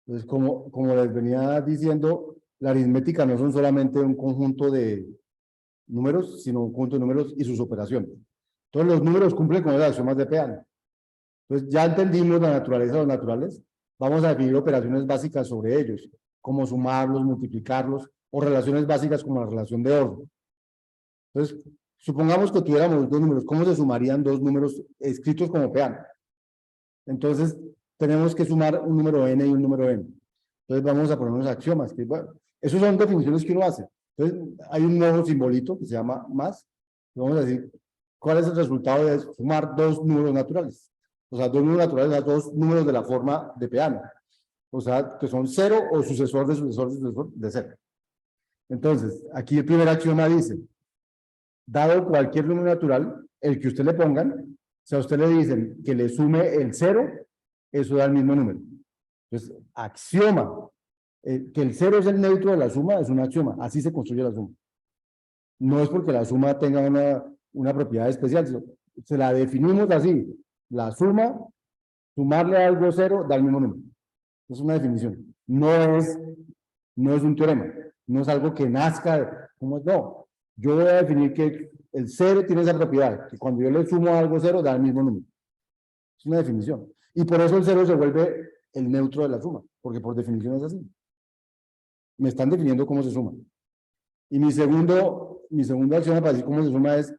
Entonces, como les venía diciendo, la aritmética no son solamente un conjunto de números, sino un conjunto de números y sus operaciones. Entonces, los números cumplen con los axiomas de Peano. Entonces, ya entendimos la naturaleza de los naturales, vamos a definir operaciones básicas sobre ellos, como sumarlos, multiplicarlos, o relaciones básicas como la relación de orden. Entonces, supongamos que tuviéramos dos números, ¿cómo se sumarían dos números escritos como Peano? Entonces, tenemos que sumar un número n y un número n. Entonces, vamos a poner unos axiomas. Que, bueno, esas son definiciones que uno hace. Entonces, hay un nuevo simbolito que se llama más. Vamos a decir, ¿cuál es el resultado de sumar dos números naturales? O sea, dos números naturales a dos números de la forma de Peano. O sea, que son cero o sucesor de sucesor de sucesor de cero. Entonces, aquí el primer axioma dice, dado cualquier número natural, el que usted le pongan, si a usted le dicen que le sume el cero, eso da el mismo número. Entonces, axioma, que el cero es el neutro de la suma, es un axioma, así se construye la suma. No es porque la suma tenga una propiedad especial, se la definimos así, la suma, sumarle a algo cero, da el mismo número. Es una definición, no es un teorema, no es algo que nazca, ¿cómo es? No, yo voy a definir que el cero tiene esa propiedad, que cuando yo le sumo a algo cero, da el mismo número. Es una definición. Y por eso el cero se vuelve el neutro de la suma, porque por definición es así. Me están definiendo cómo se suma. Y mi segunda acción para decir cómo se suma es,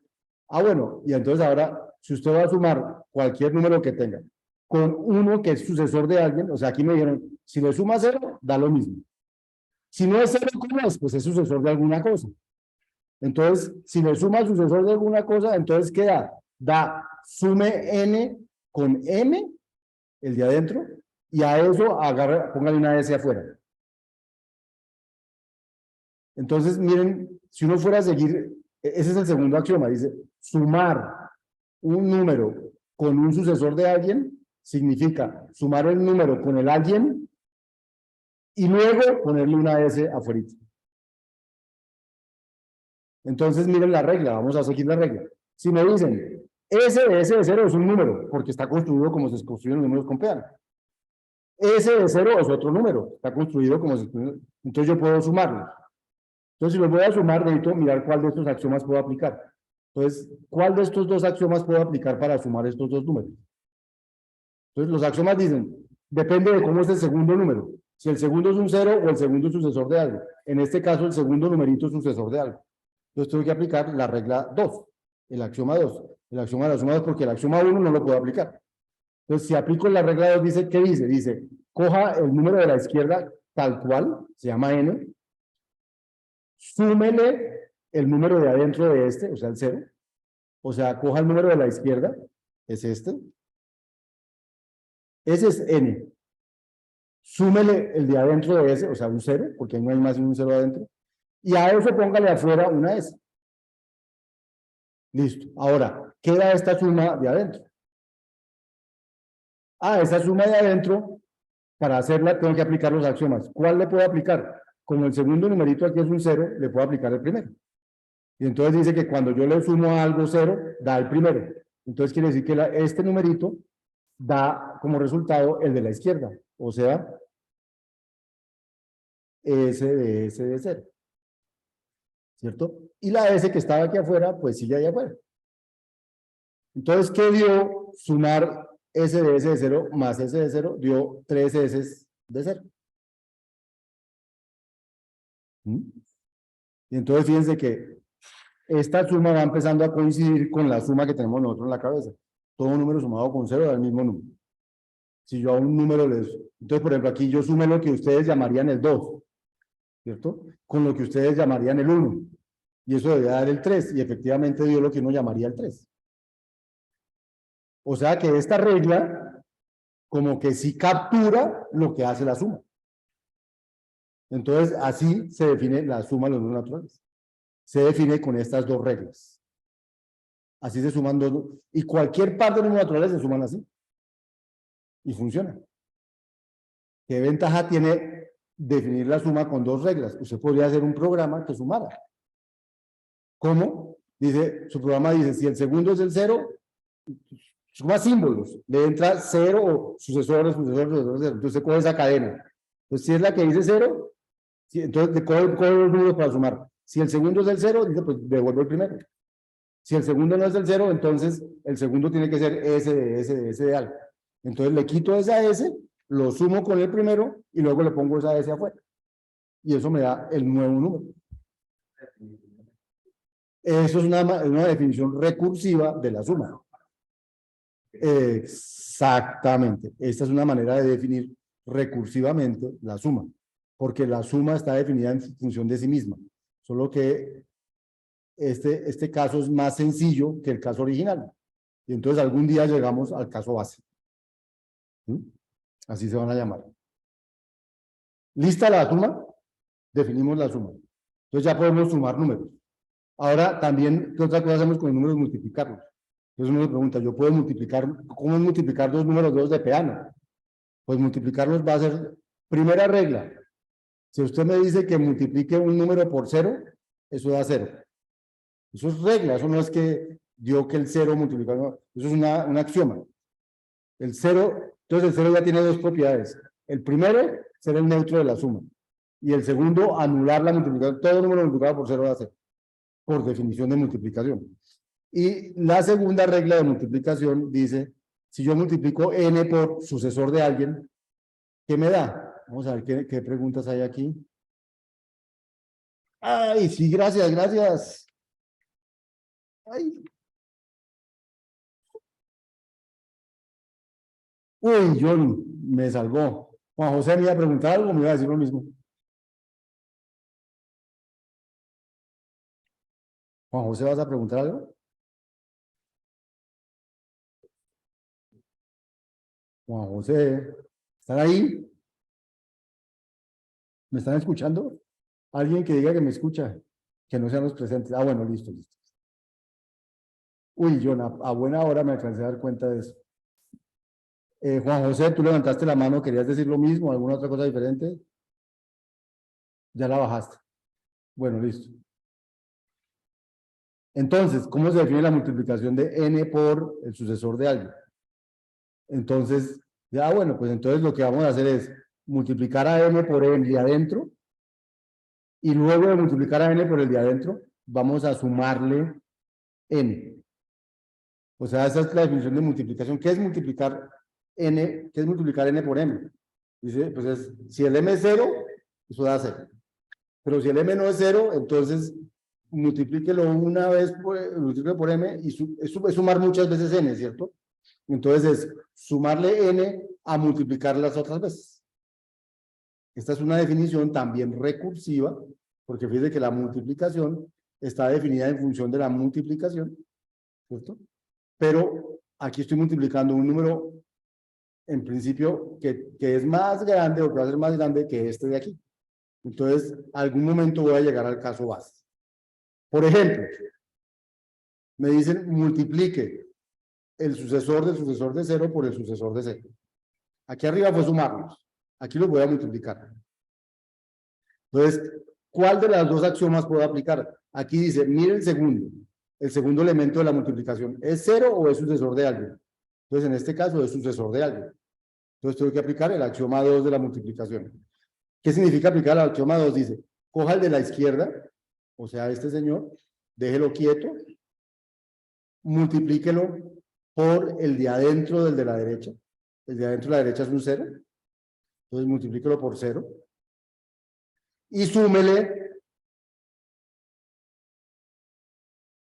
bueno, y entonces ahora, si usted va a sumar cualquier número que tenga, con uno que es sucesor de alguien, o sea, aquí me dijeron, si le suma cero, da lo mismo. Si no es cero, ¿cómo es? Pues es sucesor de alguna cosa. Entonces, si le suma al sucesor de alguna cosa, entonces, ¿qué da? Da, sume n con m, el de adentro, y a eso póngale una s afuera. Entonces, miren, si uno fuera a seguir, ese es el segundo axioma, dice, sumar un número con un sucesor de alguien, significa sumar el número con el alguien, y luego ponerle una s afuera. Entonces, miren la regla, vamos a seguir la regla. Si me dicen, S de S de 0 es un número, porque está construido como se construyen los números con Peano. S de 0 es otro número, está construido como se construye. Entonces yo puedo sumarlos. Entonces, si los voy a sumar, necesito mirar cuál de estos axiomas puedo aplicar. Entonces, ¿cuál de estos dos axiomas puedo aplicar para sumar estos dos números? Entonces, los axiomas dicen, depende de cómo es el segundo número. Si el segundo es un 0 o el segundo es sucesor de algo. En este caso, el segundo numerito es sucesor de algo. Entonces tengo que aplicar la regla 2, el axioma 2. El axioma de la suma 2, porque el axioma 1 no lo puedo aplicar. Entonces, si aplico la regla 2, dice, ¿qué dice? Dice, coja el número de la izquierda tal cual, se llama n, súmele el número de adentro de este, o sea, el 0. O sea, coja el número de la izquierda, es este. Ese es n. Súmele el de adentro de ese, o sea, un 0, porque no hay más de un 0 adentro. Y a eso póngale afuera una S. Listo. Ahora, ¿qué da esta suma de adentro? Esta suma de adentro, para hacerla tengo que aplicar los axiomas. ¿Cuál le puedo aplicar? Como el segundo numerito aquí es un 0, le puedo aplicar el primero. Y entonces dice que cuando yo le sumo a algo 0, da el primero. Entonces quiere decir que este numerito da como resultado el de la izquierda. O sea, S de S de 0. ¿Cierto? Y la S que estaba aquí afuera, pues sigue ahí afuera. Entonces, ¿qué dio sumar S de S de 0 más S de 0? Dio 3 S de 0. Y entonces fíjense que esta suma va empezando a coincidir con la suma que tenemos nosotros en la cabeza. Todo número sumado con 0 da el mismo número. Si yo a un número les... Entonces, por ejemplo, aquí yo sumé lo que ustedes llamarían el 2, ¿cierto? Con lo que ustedes llamarían el 1. Y eso debería dar el 3, y efectivamente dio lo que uno llamaría el 3. O sea que esta regla, como que sí captura lo que hace la suma. Entonces, así se define la suma de los números naturales. Se define con estas dos reglas. Así se suman dos, y cualquier par de números naturales se suman así. Y funciona. ¿Qué ventaja tiene definir la suma con dos reglas? Usted podría hacer un programa que sumara. ¿Cómo? Dice, su programa dice, si el segundo es el 0, suma símbolos. Le entra 0 o sucesores, 0. Entonces usted coge esa cadena. Entonces, si es la que dice 0, entonces coge los números para sumar. Si el segundo es el 0, dice, pues devuelvo el primero. Si el segundo no es el 0, entonces el segundo tiene que ser S de S de S de algo. Entonces le quito esa S, lo sumo con el primero y luego le pongo esa S afuera. Y eso me da el nuevo número. Eso es una definición recursiva de la suma. Exactamente. Esta es una manera de definir recursivamente la suma, porque la suma está definida en función de sí misma, solo que este caso es más sencillo que el caso original. Y entonces algún día llegamos al caso base. ¿Sí? Así se van a llamar. ¿Lista la suma? Definimos la suma. Entonces ya podemos sumar números. Ahora también, ¿qué otra cosa hacemos con los números? Multiplicarlos. Entonces uno se pregunta, ¿yo puedo multiplicar? ¿Cómo multiplicar dos números dos de peano? Pues multiplicarlos va a ser primera regla. Si usted me dice que multiplique un número por 0, eso da 0. Eso es regla, eso no es que dio que el 0 multiplicado, no, eso es un axioma. El 0, entonces el 0 ya tiene dos propiedades. El primero, ser el neutro de la suma. Y el segundo, anular la multiplicación. Todo número multiplicado por 0 da 0, por definición de multiplicación. Y la segunda regla de multiplicación dice, si yo multiplico n por sucesor de alguien, ¿qué me da? Vamos a ver qué preguntas hay aquí. Ay, sí, gracias, gracias. Ay. Uy, John, me salvó. Juan José me iba a preguntar algo, me iba a decir lo mismo. Juan José, ¿vas a preguntar algo? Juan José, ¿están ahí? ¿Me están escuchando? Alguien que diga que me escucha, que no sean los presentes. Ah, bueno, listo, listo. Uy, John, a buena hora me alcancé a dar cuenta de eso. Juan José, tú levantaste la mano, ¿querías decir lo mismo? ¿Alguna otra cosa diferente? Ya la bajaste. Bueno, listo. Entonces, ¿cómo se define la multiplicación de n por el sucesor de algo? Entonces, ya bueno, pues entonces lo que vamos a hacer es multiplicar a n por el de adentro y luego de multiplicar a n por el de adentro, vamos a sumarle n. O sea, esa es la definición de multiplicación. ¿Qué es multiplicar n? ¿Qué es multiplicar n por m? Dice, pues si el m es 0, eso da 0. Pero si el m no es 0, entonces multiplíquelo una vez, multiplíquelo por m y es sumar muchas veces n, ¿cierto? Entonces es sumarle n a multiplicar las otras veces. Esta es una definición también recursiva, porque fíjate que la multiplicación está definida en función de la multiplicación, ¿cierto? Pero aquí estoy multiplicando un número, en principio, que es más grande o que va a ser más grande que este de aquí. Entonces, algún momento voy a llegar al caso base. Por ejemplo, me dicen multiplique el sucesor del sucesor de 0 por el sucesor de 0. Aquí arriba fue sumarlos. Aquí los voy a multiplicar. Entonces, ¿cuál de las dos axiomas puedo aplicar? Aquí dice, mire el segundo elemento de la multiplicación. ¿Es 0 o es sucesor de algo? Entonces, en este caso es sucesor de algo. Entonces, tengo que aplicar el axioma 2 de la multiplicación. ¿Qué significa aplicar el axioma 2? Dice, coja el de la izquierda, o sea, este señor, déjelo quieto, multiplíquelo por el de adentro del de la derecha. El de adentro de la derecha es un 0. Entonces, multiplíquelo por 0. Y súmele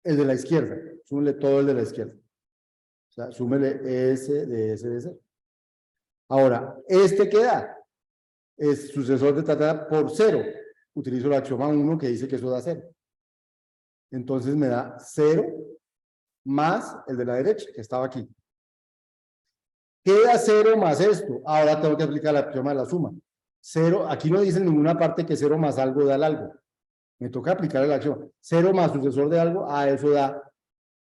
el de la izquierda. Súmele todo el de la izquierda. O sea, súmele S de S de 0. Ahora, ¿este qué da? Es sucesor de tata por 0. Utilizo el axioma 1 que dice que eso da 0. Entonces me da 0 más el de la derecha, que estaba aquí. Queda 0 más esto. Ahora tengo que aplicar el axioma de la suma. 0, aquí no dice en ninguna parte que 0 más algo da algo. Me toca aplicar el axioma. 0 más sucesor de algo, eso da,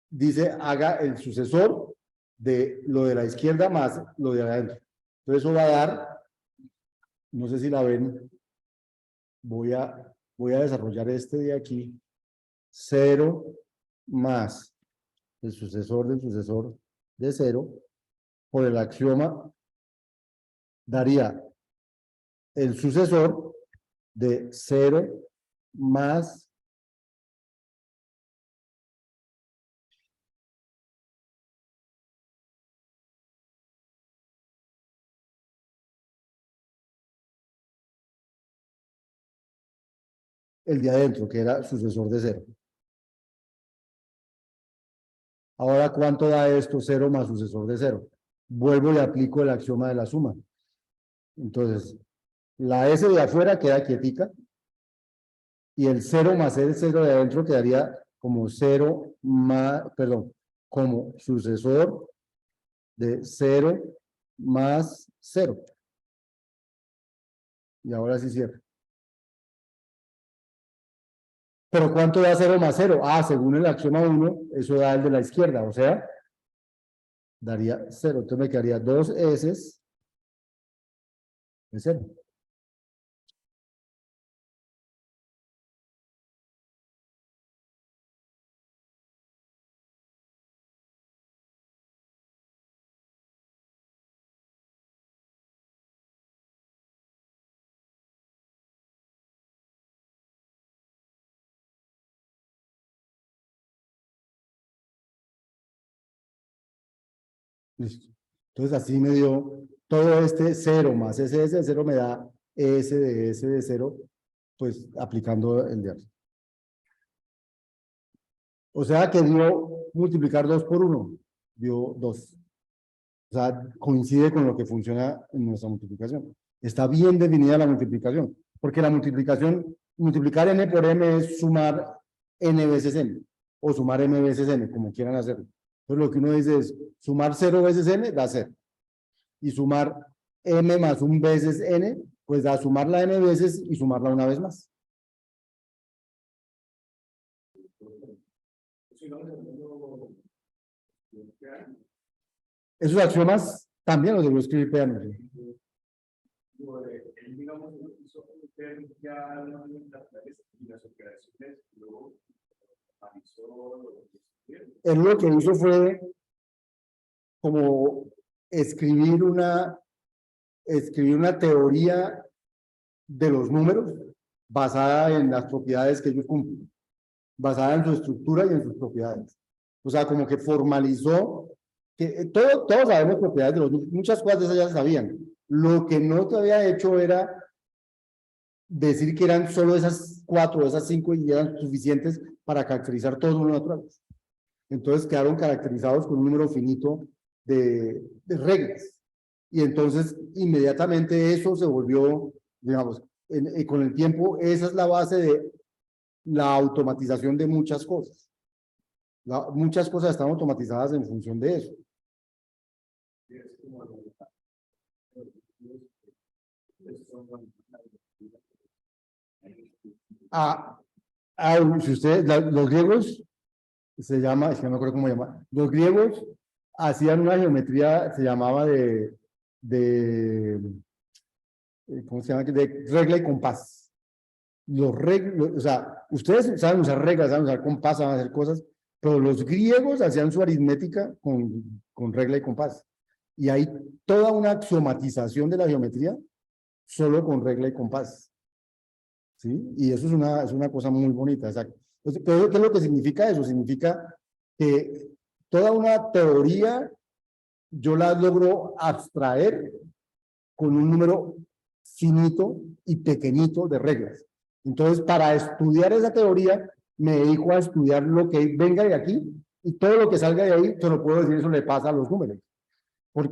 dice, haga el sucesor de lo de la izquierda más lo de adentro. Entonces eso va a dar, no sé si la ven, voy a desarrollar este de aquí, 0 más el sucesor del sucesor de 0 por el axioma daría el sucesor de 0 más el de adentro, que era sucesor de 0. Ahora, ¿cuánto da esto? 0 más sucesor de 0. Vuelvo y aplico el axioma de la suma. Entonces, la S de afuera queda quietica y el 0 más el 0 de adentro quedaría como 0 más, perdón, como sucesor de 0 más 0. Y ahora sí cierro. ¿Pero cuánto da 0 más 0? Ah, según el axioma 1, eso da el de la izquierda, o sea, daría 0. Entonces me quedaría 2 S de 0. Listo. Entonces así me dio todo este 0 más ese de 0 me da S de 0, pues aplicando el de arriba. O sea que dio multiplicar 2 por 1, dio 2. O sea, coincide con lo que funciona en nuestra multiplicación. Está bien definida la multiplicación, porque la multiplicación, multiplicar n por m es sumar n veces n, o sumar m veces n, como quieran hacerlo. Entonces lo que uno dice es, sumar 0 veces n da 0. Y sumar m más 1 veces n, pues da sumarla n veces y sumarla una vez más. Esos axiomas también los debo escribir piano. Digamos, hizo ya las operaciones, luego él lo que hizo fue como escribir una teoría de los números basada en las propiedades que ellos cumplen, basada en su estructura y en sus propiedades. O sea, como que formalizó que todos sabemos propiedades de los números, muchas cosas de esas ya se sabían. Lo que no te había hecho era decir que eran solo esas 4 o esas 5 y eran suficientes para caracterizar todos los números naturales. Entonces quedaron caracterizados con un número finito de reglas. Y entonces inmediatamente eso se volvió, digamos, con el tiempo, esa es la base de la automatización de muchas cosas. Muchas cosas están automatizadas en función de eso. Si ustedes, los griegos, se llama, es que no me acuerdo cómo se llama, los griegos hacían una geometría, se llamaba ¿cómo se llama? De regla y compás. O sea, ustedes saben usar reglas, saben usar compás, saben hacer cosas, pero los griegos hacían su aritmética con regla y compás. Y hay toda una axiomatización de la geometría solo con regla y compás. ¿Sí? Y eso es una cosa muy bonita, exacto. Entonces, pero ¿qué es lo que significa eso? Significa que toda una teoría yo la logro abstraer con un número finito y pequeñito de reglas. Entonces, para estudiar esa teoría, me dedico a estudiar lo que venga de aquí y todo lo que salga de ahí, te lo puedo decir, eso le pasa a los números.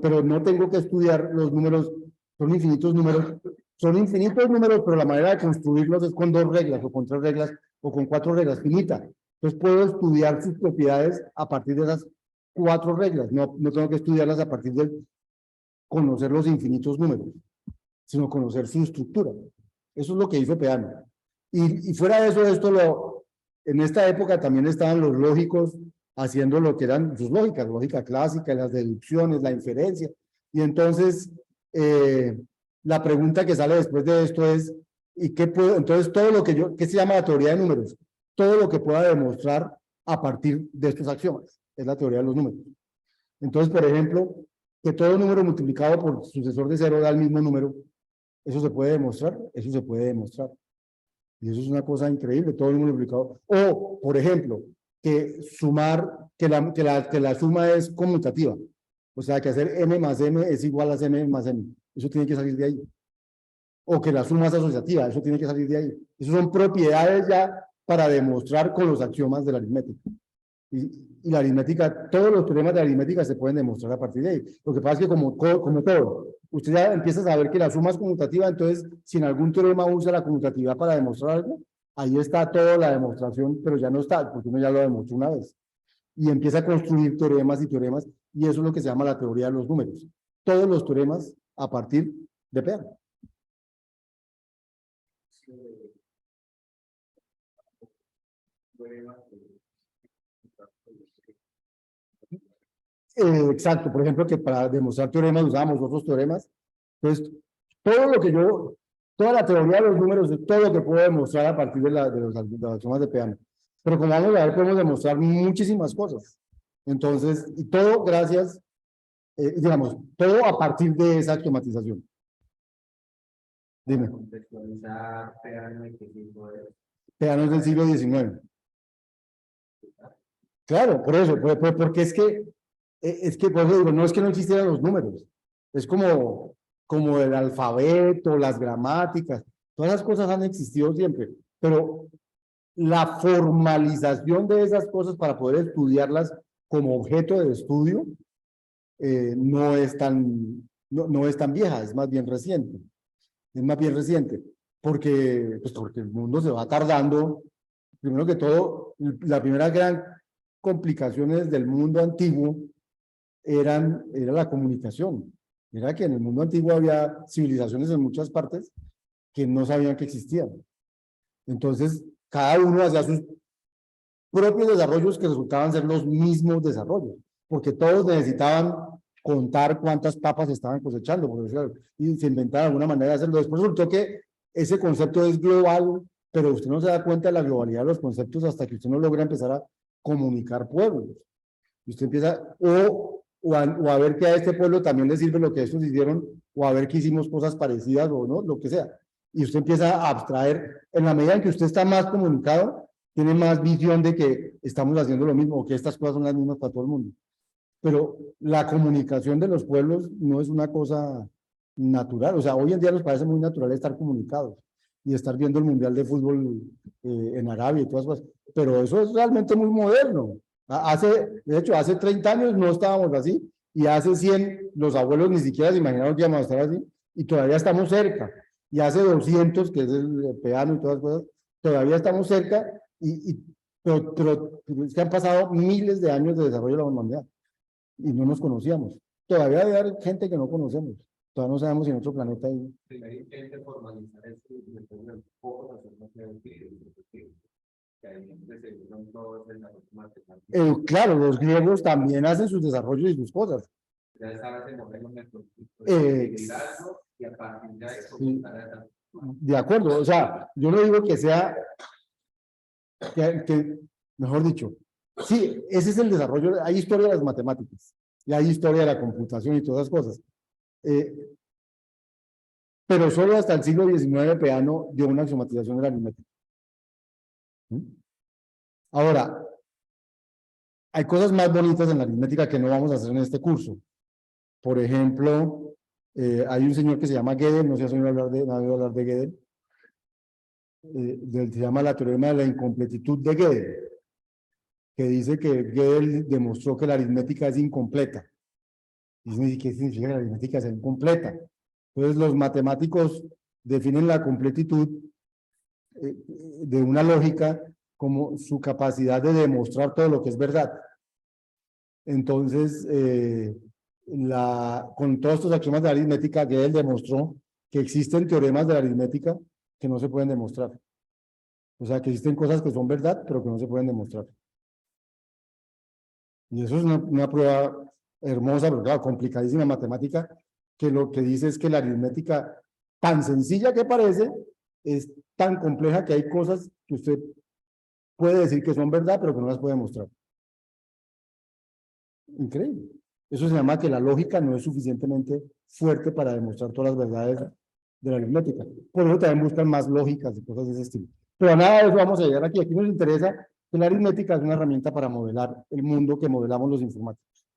Pero no tengo que estudiar los números, son infinitos números, pero la manera de construirlos es con 2 reglas, o con 3 reglas, o con 4 reglas, finita. Entonces puedo estudiar sus propiedades a partir de esas 4 reglas, no tengo que estudiarlas a partir de conocer los infinitos números, sino conocer su estructura. Eso es lo que hizo Peano. Y fuera de eso, en esta época también estaban los lógicos haciendo lo que eran sus lógicas, lógica clásica, las deducciones, la inferencia. Y entonces, la pregunta que sale después de esto es, ¿y qué puedo? Entonces, todo lo que ¿qué se llama la teoría de números? Todo lo que pueda demostrar a partir de estos axiomas. Es la teoría de los números. Entonces, por ejemplo, que todo número multiplicado por sucesor de 0 da el mismo número, ¿Eso se puede demostrar? Eso se puede demostrar. Y eso es una cosa increíble, todo el mundo multiplicado. O, por ejemplo, que sumar, que la suma es conmutativa. O sea, que hacer m más m es igual a m más m. Eso tiene que salir de ahí. O que la suma es asociativa, eso tiene que salir de ahí. Esas son propiedades ya para demostrar con los axiomas de la aritmética. Y la aritmética, todos los teoremas de la aritmética se pueden demostrar a partir de ahí. Lo que pasa es que como todo, usted ya empieza a saber que la suma es conmutativa, entonces si en algún teorema usa la conmutatividad para demostrar algo, ahí está toda la demostración, pero ya no está, porque uno ya lo demostró una vez. Y empieza a construir teoremas y teoremas, y eso es lo que se llama la teoría de los números. Todos los teoremas a partir de Peano. Exacto, por ejemplo, que para demostrar teoremas usamos otros teoremas. Entonces, todo lo que yo, toda la teoría de los números es todo lo que puedo demostrar a partir de las axiomas de Peano. Pero como vamos a ver, podemos demostrar muchísimas cosas. Entonces, y todo gracias, digamos, todo a partir de esa automatización. Dime. Contextualizar Peano y qué tipo de... Peano es del siglo XIX. Claro, por eso, porque es que por eso digo, no es que no existieran los números, es como el alfabeto, las gramáticas, todas esas cosas han existido siempre, pero la formalización de esas cosas para poder estudiarlas como objeto de estudio no es tan vieja, es más bien reciente. Es más bien reciente, porque el mundo se va tardando. Primero que todo, la primera gran complicaciones del mundo antiguo era la comunicación. Era que en el mundo antiguo había civilizaciones en muchas partes que no sabían que existían. Entonces, cada uno hacía sus propios desarrollos que resultaban ser los mismos desarrollos, porque todos necesitaban contar cuántas papas estaban cosechando, y se inventaba alguna manera de hacerlo. Después resultó que ese concepto es global, pero usted no se da cuenta de la globalidad de los conceptos hasta que usted no logra empezar a comunicar pueblos. Y usted empieza, o a ver que a este pueblo también le sirve lo que estos hicieron, o a ver que hicimos cosas parecidas, o no, lo que sea. Y usted empieza a abstraer, en la medida en que usted está más comunicado, tiene más visión de que estamos haciendo lo mismo, o que estas cosas son las mismas para todo el mundo. Pero la comunicación de los pueblos no es una cosa natural. O sea, hoy en día nos parece muy natural estar comunicados y estar viendo el Mundial de Fútbol en Arabia y todas esas cosas. Pero eso es realmente muy moderno. De hecho, hace 30 años no estábamos así, y hace 100 los abuelos ni siquiera se imaginaron que íbamos a estar así, y todavía estamos cerca. Y hace 200, que es el Peano y todas las cosas, todavía estamos cerca, pero es que han pasado miles de años de desarrollo de la humanidad y no nos conocíamos. Todavía debe haber gente que no conocemos. Todavía no sabemos si en otro planeta hay. Primer intento de formalizar esto y después de poco hacerlo que ahí se unieron todos en la matemática. Claro, los griegos también hacen sus desarrollos y sus cosas. Ya sabes, en orden y a partir de ahí, sí, de acuerdo, o sea, yo no digo que sea, mejor dicho, sí, ese es el desarrollo, hay historia de las matemáticas, y hay historia de la computación y todas esas cosas. Pero solo hasta el siglo XIX Peano dio una axiomatización de la aritmética. Ahora, hay cosas más bonitas en la aritmética que no vamos a hacer en este curso. Por ejemplo, hay un señor que se llama Gödel, no sé si has oído hablar de Gödel, se llama la teorema de la incompletitud de Gödel, que dice que Gödel demostró que la aritmética es incompleta. ¿Y qué significa que la aritmética es incompleta? Entonces, los matemáticos definen la completitud de una lógica como su capacidad de demostrar todo lo que es verdad. Entonces, con todos estos axiomas de la aritmética, Gödel demostró que existen teoremas de la aritmética que no se pueden demostrar. O sea, que existen cosas que son verdad, pero que no se pueden demostrar. Y eso es una prueba hermosa, pero claro, complicadísima matemática, que lo que dice es que la aritmética, tan sencilla que parece, es tan compleja que hay cosas que usted puede decir que son verdad, pero que no las puede demostrar. Increíble. Eso se llama que la lógica no es suficientemente fuerte para demostrar todas las verdades de la aritmética. Por eso también buscan más lógicas y cosas de ese estilo. Pero a nada de eso vamos a llegar aquí. Aquí nos interesa que la aritmética es una herramienta para modelar el mundo que modelamos los informáticos.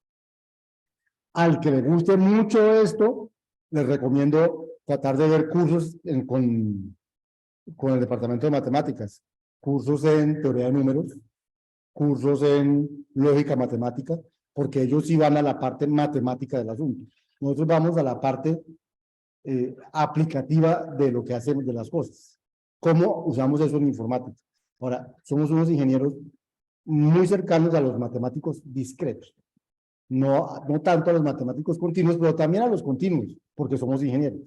Al que le guste mucho esto, les recomiendo tratar de ver cursos con el departamento de matemáticas, cursos en teoría de números, cursos en lógica matemática, porque ellos sí van a la parte matemática del asunto. Nosotros vamos a la parte aplicativa de lo que hacemos de las cosas. ¿Cómo usamos eso en informática? Ahora, somos unos ingenieros muy cercanos a los matemáticos discretos. No tanto a los matemáticos continuos, pero también a los continuos, porque somos ingenieros.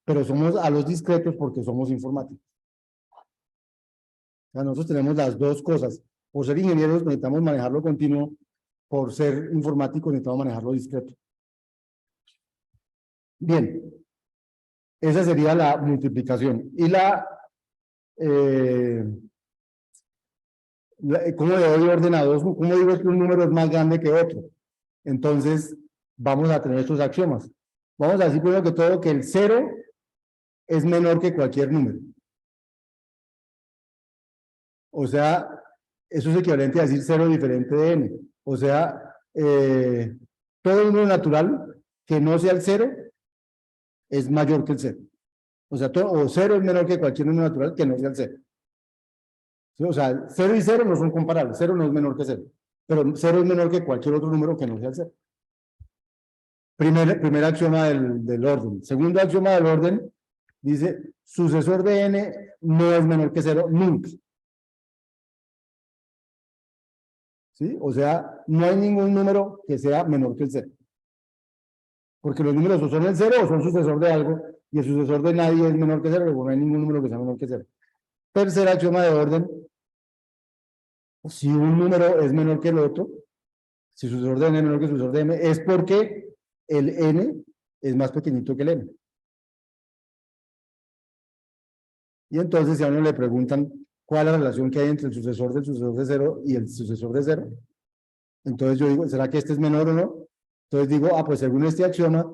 Pero somos a los discretos porque somos informáticos. O sea, nosotros tenemos las dos cosas. Por ser ingenieros necesitamos manejar lo continuo, por ser informáticos necesitamos manejar lo discreto. Bien, esa sería la multiplicación. Y ¿cómo le doy orden a dos? ¿Cómo digo que un número es más grande que otro? Entonces, vamos a tener estos axiomas. Vamos a decir primero que todo que el 0 es menor que cualquier número. O sea, eso es equivalente a decir 0 diferente de n. O sea, todo número natural que no sea el 0 es mayor que el 0. O sea, o 0 es menor que cualquier número natural que no sea el 0. ¿Sí? O sea, 0 y 0 no son comparables. 0 no es menor que 0. Pero 0 es menor que cualquier otro número que no sea el 0. Primer axioma del orden. Segundo axioma del orden dice, sucesor de n no es menor que 0 nunca. ¿Sí? O sea, no hay ningún número que sea menor que el 0. Porque los números o son el 0 o son sucesor de algo, y el sucesor de nadie es menor que 0, luego no hay ningún número que sea menor que 0. Tercer axioma de orden, si un número es menor que el otro, si su sucesor de n es menor que su sucesor de m, es porque el n es más pequeñito que el m. Y entonces si a uno le preguntan cuál es la relación que hay entre el sucesor del sucesor de 0 y el sucesor de 0, entonces yo digo, ¿será que este es menor o no? Entonces digo, pues según este axioma,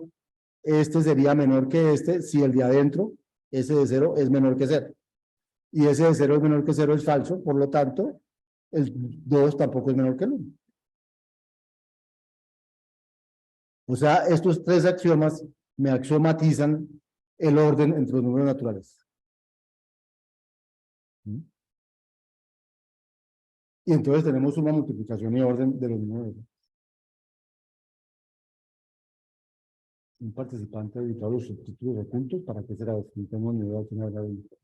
este sería menor que este si el de adentro, ese de 0, es menor que 0. Y ese de 0 es menor que 0 es falso, por lo tanto, el 2 tampoco es menor que el 1. O sea, estos tres axiomas me axiomatizan el orden entre los números naturales. Y entonces tenemos una multiplicación y orden de los números. Un participante ha editado los subtítulos ocultos para que será, no tengo ni idea de quién habrá editado.